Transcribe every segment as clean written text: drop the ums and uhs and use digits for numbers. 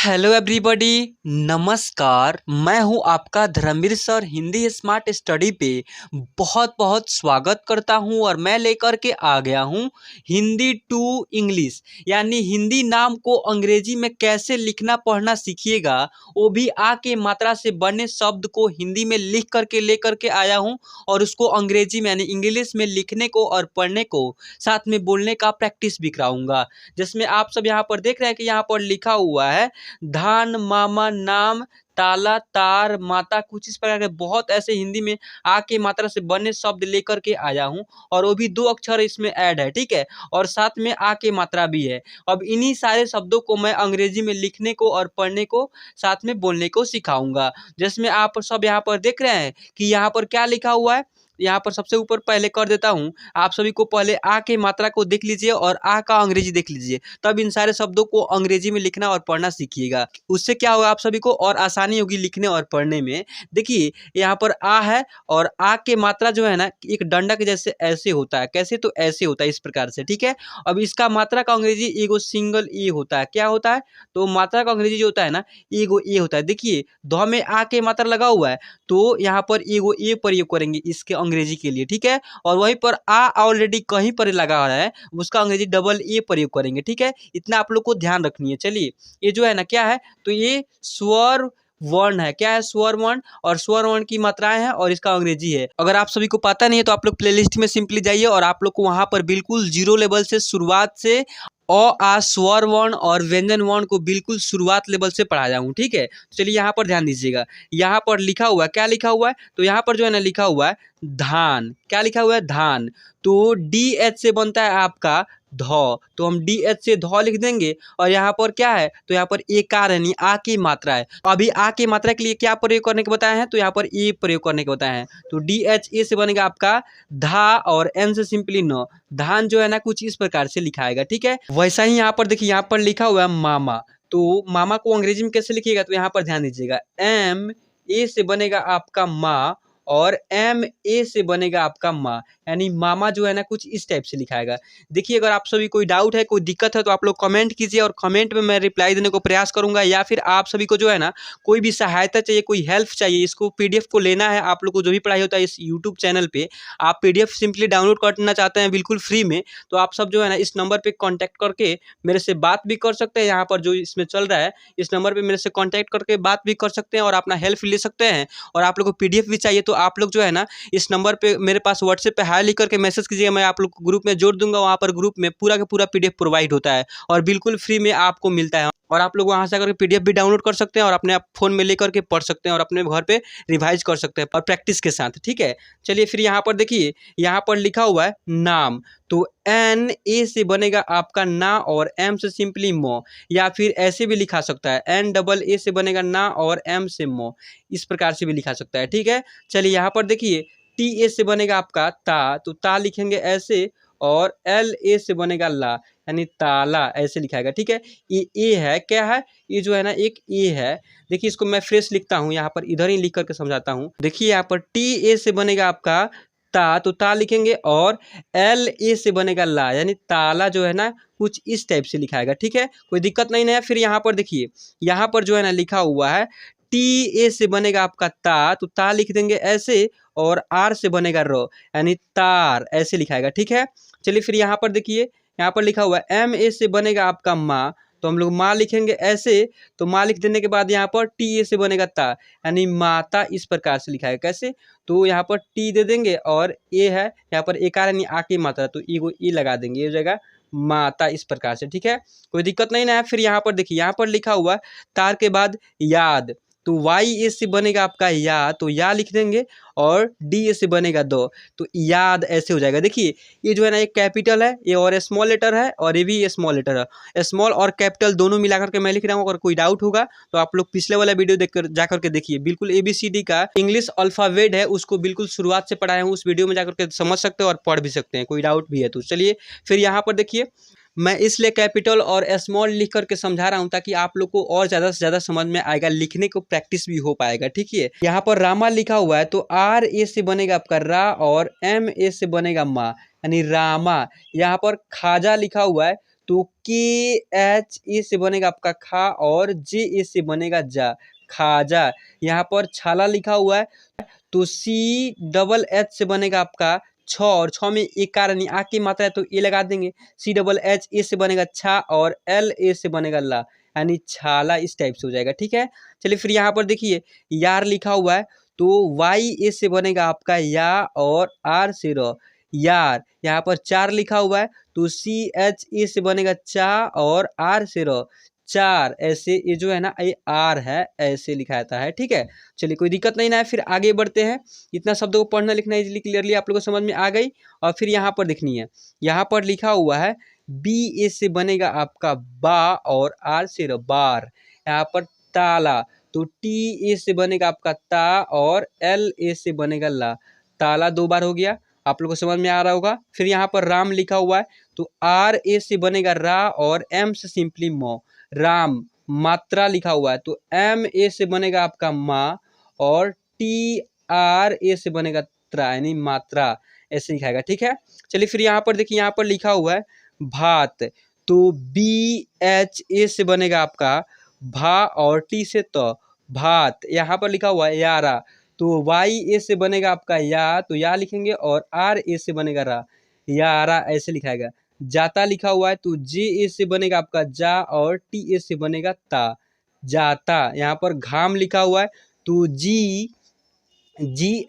Hello everybody, नमस्कार। मैं हूं आपका Dharmveer sir Hindi smart study पे बहुत बहुत स्वागत करता हूं और मैं लेकर के आ गया हूं हिंदी टू इंग्लिश, यानी हिंदी नाम को अंग्रेजी में कैसे लिखना पढ़ना सीखिएगा, वो भी आ के मात्रा से बने शब्द को हिंदी में लिख करके लेकर के आया हूं और उसको अंग्रेजी में यानी इंग्लिश में लिखने को और पढ़ने को साथ में बोलने का प्रैक्टिस भी कराऊंगा। जिसमें आप सब यहाँ पर देख रहे हैं कि यहाँ पर लिखा हुआ है धान, मामा, नाम, ताला, तार, माता, कुछ इस प्रकार के बहुत ऐसे हिंदी में आ के मात्रा से बने शब्द लेकर के आया हूँ और वो भी 2 अक्षर इसमें ऐड है, ठीक है, और साथ में आ के मात्रा भी है। अब इन्हीं सारे शब्दों को मैं अंग्रेजी में लिखने को और पढ़ने को साथ में बोलने को सिखाऊंगा। जिसमें आप सब यहाँ पर देख रहे हैं कि यहाँ पर क्या लिखा हुआ है। यहाँ पर सबसे ऊपर पहले कर देता हूँ, आप सभी को पहले आ के मात्रा को देख लीजिए और आ का अंग्रेजी देख लीजिए, तब इन सारे शब्दों को अंग्रेजी में लिखना और पढ़ना सीखिएगा। उससे क्या होगा, आप सभी को और आसानी होगी लिखने और पढ़ने में। देखिए यहाँ पर आ है और आ के मात्रा जो है ना एक डंडा के जैसे ऐसे होता है। कैसे? तो ऐसे होता है, इस प्रकार से, ठीक है। अब इसका मात्रा का अंग्रेजी एगो सिंगल ए होता है। क्या होता है? तो मात्रा का अंग्रेजी जो होता है ना एगो ए होता है। देखिए ध में आ के मात्रा लगा हुआ है तो यहाँ पर एगो ए प्रयोग करेंगे इसके अंग्रेजी के लिए, ठीक है। और वहीं पर आ ऑलरेडी कहीं पर लगा हुआ है, उसका अंग्रेजी डबल ए प्रयोग करेंगे, ठीक है। इतना आप लोग को ध्यान रखनी है। चलिए ये जो है ना क्या है, तो ये स्वर वर्ण है। क्या है? स्वर वर्ण, और स्वर वर्ण की मात्राएं हैं और इसका अंग्रेजी है। अगर आप सभी को पता नहीं है तो आप लोग प्लेलिस्ट में सिंपली जाइए और आप लोग को वहां पर बिल्कुल जीरो लेवल से शुरुआत से अ आ स्वर वर्ण और व्यंजन वर्ण को बिल्कुल शुरुआत लेवल से पढ़ाया हूँ, ठीक है। चलिए यहाँ पर ध्यान दीजिएगा, यहाँ पर लिखा हुआ है, क्या लिखा हुआ है, तो यहाँ पर जो है ना लिखा हुआ है धान। क्या लिखा हुआ है? धान। तो डी एच से बनता है आपका ध, तो हम डी एच से ध लिख देंगे और यहाँ पर क्या है, तो यहाँ पर एकार यानी आ की मात्रा है। अभी आ की मात्रा के लिए क्या प्रयोग करने के बताए हैं, तो यहाँ पर ए प्रयोग करने के बताए हैं। तो डी एच ए से बनेगा आपका धा और एन से सिंपली न। धान जो है ना कुछ इस प्रकार से लिखाएगा, ठीक है। वैसा ही यहाँ पर देखिए, यहाँ पर लिखा हुआ है मामा। तो मामा को अंग्रेजी में कैसे लिखिएगा, तो यहाँ पर ध्यान दीजिएगा, एम ए से बनेगा आपका माँ और एम ए से बनेगा आपका माँ, यानी मामा जो है ना कुछ इस टाइप से लिखाएगा। देखिए अगर आप सभी कोई डाउट है, कोई दिक्कत है तो आप लोग कमेंट कीजिए और कमेंट में मैं रिप्लाई देने को प्रयास करूंगा, या फिर आप सभी को जो है ना कोई भी सहायता चाहिए, कोई हेल्प चाहिए, इसको पीडीएफ को लेना है, आप लोग को जो भी पढ़ाई होता है इस यूट्यूब चैनल पे, आप पीडीएफ सिंपली डाउनलोड करना चाहते हैं बिल्कुल फ्री में, तो आप सब जो है ना इस नंबर पर कॉन्टैक्ट करके मेरे से बात भी कर सकते हैं। यहाँ पर जो इसमें चल रहा है इस नंबर पर मेरे से कॉन्टैक्ट करके बात भी कर सकते हैं और अपना हेल्प ले सकते हैं। और आप लोग को पीडीएफ भी चाहिए तो आप लोग जो है ना इस नंबर पे मेरे पास व्हाट्सएप पे हाई लिख करके मैसेज कीजिएगा, मैं आप लोग को ग्रुप में जोड़ दूंगा। वहाँ पर ग्रुप में पूरा का पूरा पीडीएफ प्रोवाइड होता है और बिल्कुल फ्री में आपको मिलता है, और आप लोग वहाँ से आकर पीडीएफ भी डाउनलोड कर सकते हैं और अपने आप फोन में लेकर के पढ़ सकते हैं और अपने घर पे रिवाइज कर सकते हैं और प्रैक्टिस के साथ, ठीक है। चलिए फिर यहाँ पर देखिए, यहाँ पर लिखा हुआ है नाम, तो एन ए से बनेगा आपका ना और एम से सिंपली मो, या फिर ऐसे भी लिखा सकता है एन डबल ए से बनेगा ना और एम से मो, इस प्रकार से भी लिखा सकता है, ठीक है। चलिए यहाँ पर देखिए टी ए से बनेगा आपका ता, तो ता लिखेंगे ऐसे, और एल ए से बनेगा ला, यानी ताला, ऐसे लिखाएगा, ठीक है। ये ए है, क्या है, ये जो है ना एक ए है। देखिए इसको मैं फ्रेश लिखता हूँ, यहाँ पर इधर ही लिख करके समझाता हूँ। देखिए यहाँ पर टी ए से बनेगा आपका ता, तो ता लिखेंगे, और एल ए से बनेगा ला, यानी ताला जो है ना कुछ इस टाइप से लिखाएगा, ठीक है। कोई दिक्कत नहीं है। फिर यहाँ पर देखिए, यहाँ पर जो है ना लिखा हुआ है टी ए से बनेगा आपका ता, तो ता लिख देंगे ऐसे, और आर से बनेगा रो, यानी तार, ऐसे लिखाएगा, ठीक है। चलिए फिर यहाँ पर देखिए, यहाँ पर लिखा हुआ है एम ए से बनेगा आपका माँ, तो हम लोग माँ लिखेंगे ऐसे, तो माँ लिख देने के बाद यहाँ पर टी ए से बनेगा ता, यानी माता, इस प्रकार से लिखाएगा। कैसे? तो यहाँ पर टी दे देंगे और ए है, यहाँ पर एकार यानी आ की मात्रा, तो ई को ई लगा देंगे, ये हो जाएगा माता, इस प्रकार से, ठीक है। कोई दिक्कत नहीं ना है। फिर यहाँ पर देखिए, यहाँ पर लिखा हुआ तार के बाद याद, तो वाई ए से बनेगा आपका या, तो या लिख देंगे, और डी ए से बनेगा दो, तो याद, ऐसे हो जाएगा। देखिए ये जो है ना एक कैपिटल है, ये और स्मॉल लेटर है, और ये भी स्मॉल लेटर है। स्मॉल और कैपिटल दोनों मिलाकर के मैं लिख रहा हूँ। अगर कोई डाउट होगा तो आप लोग पिछले वाला वीडियो देख कर जाकर के देखिए, बिल्कुल ABCD का इंग्लिश अल्फाबेट है, उसको बिल्कुल शुरुआत से पढ़ाया हूँ, उस वीडियो में जाकर के समझ सकते हो और पढ़ भी सकते हैं, कोई डाउट भी है तो। चलिए फिर यहाँ पर देखिए, मैं इसलिए कैपिटल और स्मॉल लिख करके समझा रहा हूँ ताकि आप लोग को और ज़्यादा से ज़्यादा समझ में आएगा, लिखने को प्रैक्टिस भी हो पाएगा, ठीक है। यहाँ पर रामा लिखा हुआ है, तो आर ए से बनेगा आपका रा और एम ए से बनेगा मा, यानी रामा। यहाँ पर खाजा लिखा हुआ है, तो के एच ए से बनेगा आपका खा और जे ए से बनेगा जा, खाजा। यहाँ पर छाला लिखा हुआ है तो सी डबल एच से बनेगा आपका छ, और छ में एक कारण आ की मात्रा है तो ए लगा देंगे। सी डबल एच ए से बनेगा छा और एल ए से बनेगा ला, यानी छाला। इस टाइप से हो जाएगा, ठीक है। चलिए फिर यहाँ पर देखिए यार लिखा हुआ है तो वाई ए से बनेगा आपका या और आर से र, यार। यहाँ पर चार लिखा हुआ है तो सी एच ए से बनेगा चा और आर से र, चार। ऐसे ये जो है ना ये आर है, ऐसे लिखा जाता है, ठीक है। चलिए कोई दिक्कत नहीं ना है, फिर आगे बढ़ते हैं। इतना शब्दों को पढ़ना लिखना इजीली क्लियरली आप लोगों को समझ में आ गई। और फिर यहाँ पर देखनी है, यहाँ पर लिखा हुआ है बी ए से बनेगा आपका बा और आर से र, बार। यहाँ पर ताला तो टी ए से बनेगा आपका ता और एल ए से बनेगा ला, ताला। दो बार हो गया, आप लोग को समझ में आ रहा होगा। फिर यहाँ पर राम लिखा हुआ है तो आर ए से बनेगा रा और एम से सिंपली मो, राम। मात्रा लिखा हुआ है तो एम ए से बनेगा आपका माँ और टी आर ए से बनेगा त्रा, यानी मात्रा। ऐसे लिखाएगा, ठीक है। चलिए फिर यहाँ पर देखिए, यहाँ पर लिखा हुआ है भात तो बी एच ए से बनेगा आपका भा और टी से तो भात। यहाँ पर लिखा हुआ है यारा तो वाई ए से बनेगा आपका या, तो या लिखेंगे और आर ए से बनेगा रा, यारा। ऐसे लिखाएगा। जाता लिखा हुआ है तो जे ए से बनेगा आपका जा और टी ए से बनेगा ता, जाता। यहाँ पर घाम लिखा हुआ है तो जी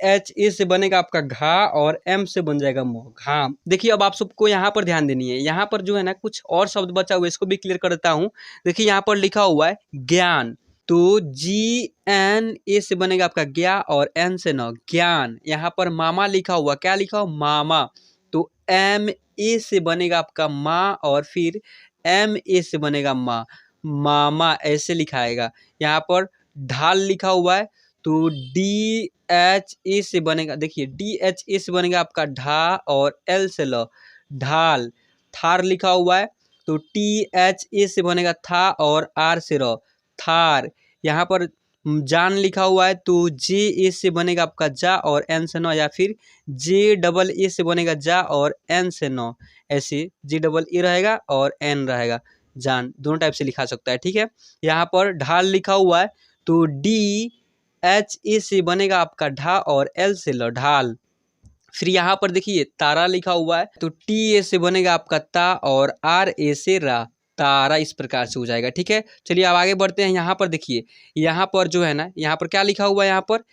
एच ए से बनेगा आपका घा और एम से बन जाएगा मो, घाम। देखिए अब आप सबको यहाँ पर ध्यान देनी है, यहाँ पर जो है ना कुछ और शब्द बचा हुआ है, इसको भी क्लियर कर देता हूँ। देखिए यहाँ पर लिखा हुआ है ज्ञान तो जी एन ए से बनेगा आपका ज्ञा और एन से न, ज्ञान। यहाँ पर मामा लिखा हुआ, क्या लिखा हुआ मामा तो एम ए से बनेगा आपका माँ और फिर एम ए से बनेगा माँ, मामा। ऐसे लिखाएगा। यहाँ पर ढाल लिखा हुआ है तो डी एच ए से बनेगा, देखिए डी एच ए से बनेगा आपका ढा और एल से ल, ढाल। थार लिखा हुआ है तो टी एच ए से बनेगा था और आर से र, थार। यहाँ पर जान लिखा हुआ है तो जे ए से बनेगा आपका जा और एन से नौ, या फिर जे डबल ए से बनेगा जा और एन से नौ। ऐसे जे डबल ए रहेगा और एन रहेगा, जान। दोनों टाइप से लिखा सकता है, ठीक है। यहाँ पर ढाल लिखा हुआ है तो डी एच ए से बनेगा आपका ढा और एल से ल, ढाल। फिर यहाँ पर देखिए तारा लिखा हुआ है तो टी ए से बनेगा आपका ता और आर ए से रा, तारा। इस प्रकार से हो जाएगा, ठीक है। चलिए अब आगे बढ़ते हैं। यहाँ पर देखिए, यहाँ पर जो है ना, यहाँ पर क्या लिखा हुआ है, यहाँ पर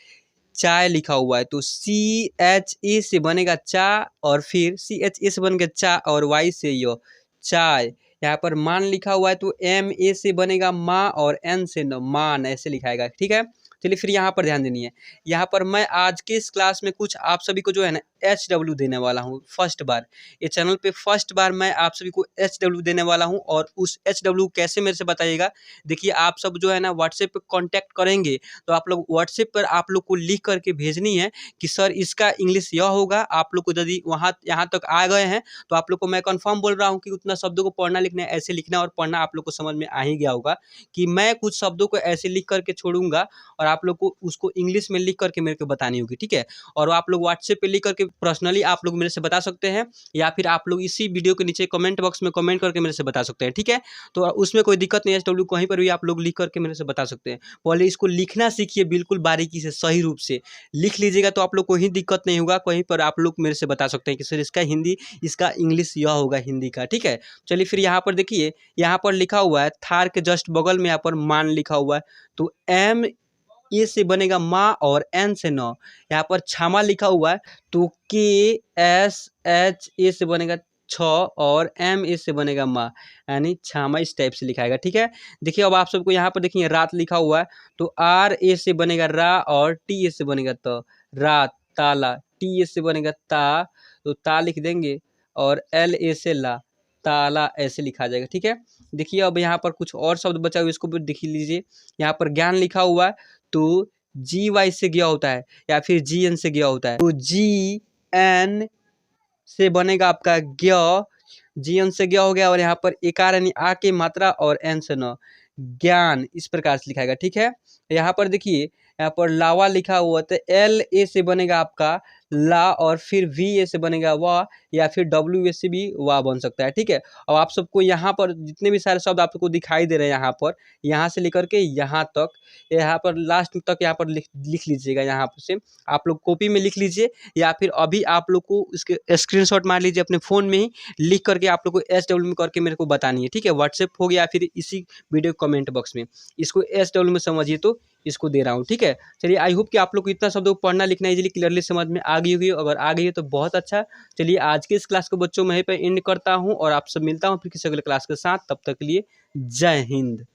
चाय लिखा हुआ है तो सी एच ए से बनेगा चा और फिर सी एच ए से बनेगा चा और वाई से यो, चाय। यहाँ पर मान लिखा हुआ है तो एम ए से बनेगा माँ और एन से न, मान। ऐसे लिखाएगा, ठीक है। चलिए फिर यहाँ पर ध्यान देनी है। यहाँ पर मैं आज के इस क्लास में कुछ आप सभी को जो है ना HW देने वाला हूँ फर्स्ट बार। ये चैनल पे फर्स्ट बार मैं आप सभी को HW देने वाला हूँ। और उस HW कैसे मेरे से बताइएगा। देखिए आप सब जो है ना व्हाट्सएप पे कांटेक्ट करेंगे तो आप लोग व्हाट्सएप पर आप लोग को लिख करके भेजनी है कि सर इसका इंग्लिश यह होगा। आप लोग को यदि वहाँ यहाँ तक आ गए हैं तो आप लोग को मैं कंफर्म बोल रहा हूँ कि उतना शब्दों को पढ़ना लिखना ऐसे लिखना और पढ़ना आप लोग को समझ में आ ही गया होगा कि मैं कुछ शब्दों को ऐसे लिख करके छोड़ूंगा और आप लोग को उसको इंग्लिश में लिख करके मेरे को बतानी होगी, ठीक है। और आप लोग व्हाट्सएप पे लिख करके पर्सनली आप लोग मेरे से बता सकते हैं, या फिर आप लोग इसी वीडियो के नीचे कमेंट बॉक्स में कमेंट करके मेरे से बता सकते हैं, ठीक है। तो उसमें कोई दिक्कत नहीं है, HW कहीं पर भी आप लोग लिख करके मेरे से बता सकते हैं। पहले इसको लिखना सीखिए, बिल्कुल बारीकी से सही रूप से लिख लीजिएगा तो आप लोग को ही दिक्कत नहीं होगा। कहीं पर आप लोग मेरे से बता सकते हैं कि सर इसका हिंदी, इसका इंग्लिश यह होगा हिंदी का, ठीक है। चलिए फिर यहाँ पर देखिए, यहाँ पर लिखा हुआ है थार के जस्ट बगल में यहाँ पर मान लिखा हुआ है तो एम ए से बनेगा माँ और एन से नौ। यहाँ पर क्षमा लिखा हुआ है तो के एस एच ए से बनेगा छ और एम ए से बनेगा माँ, यानी क्षमा। इस टाइप से लिखाएगा, ठीक है। देखिए अब आप सबको यहाँ पर देखिए रात लिखा हुआ है तो आर ए से बनेगा रा और टी ए से बनेगा तो, रात। ताला टी ए से बनेगा ता तो ता लिख देंगे और एल ए से ला, ताला। ऐसे लिखा जाएगा, ठीक है। देखिए अब यहाँ पर कुछ और शब्द बचा हुआ है, इसको भी देख लीजिए। यहाँ पर ज्ञान लिखा हुआ है तो जी वाई से गया होता है या फिर जी एन से गया होता है तो जी एन से बनेगा आपका ज्ञ, जी एन से गया हो गया। और यहाँ पर एकार यानी आ की मात्रा और एन से न, ज्ञान। इस प्रकार से लिखाएगा, ठीक है। यहाँ पर देखिए, यहाँ पर लावा लिखा हुआ तो एल ए से बनेगा आपका ला और फिर वी ए से बनेगा वाह, या फिर डब्ल्यू ए से भी वाह बन सकता है। ठीक है, अब आप सबको यहाँ पर जितने भी सारे शब्द आपको दिखाई दे रहे हैं यहाँ पर, यहाँ से लेकर के यहाँ तक, यहाँ पर लास्ट तक यहाँ पर लिख लीजिएगा। यहाँ पर से आप लोग कॉपी में लिख लीजिए, या फिर अभी आप लोग को इसके स्क्रीनशॉट मार लीजिए अपने फ़ोन में ही, लिख करके आप लोग को SW में करके मेरे को बतानी है। ठीक है, व्हाट्सएप हो गया, फिर इसी वीडियो कमेंट बॉक्स में इसको SW में समझिए तो इसको दे रहा हूँ। ठीक है, चलिए आई होप कि आप लोग को इतना शब्दों को पढ़ना लिखना इजीली क्लियरली समझ में आ गई होगी। अगर आ गई है तो बहुत अच्छा। चलिए आज के इस क्लास को बच्चों मैं यहीं पे एंड करता हूँ और आपसे मिलता हूँ फिर किसी अगले क्लास के साथ। तब तक के लिए जय हिंद।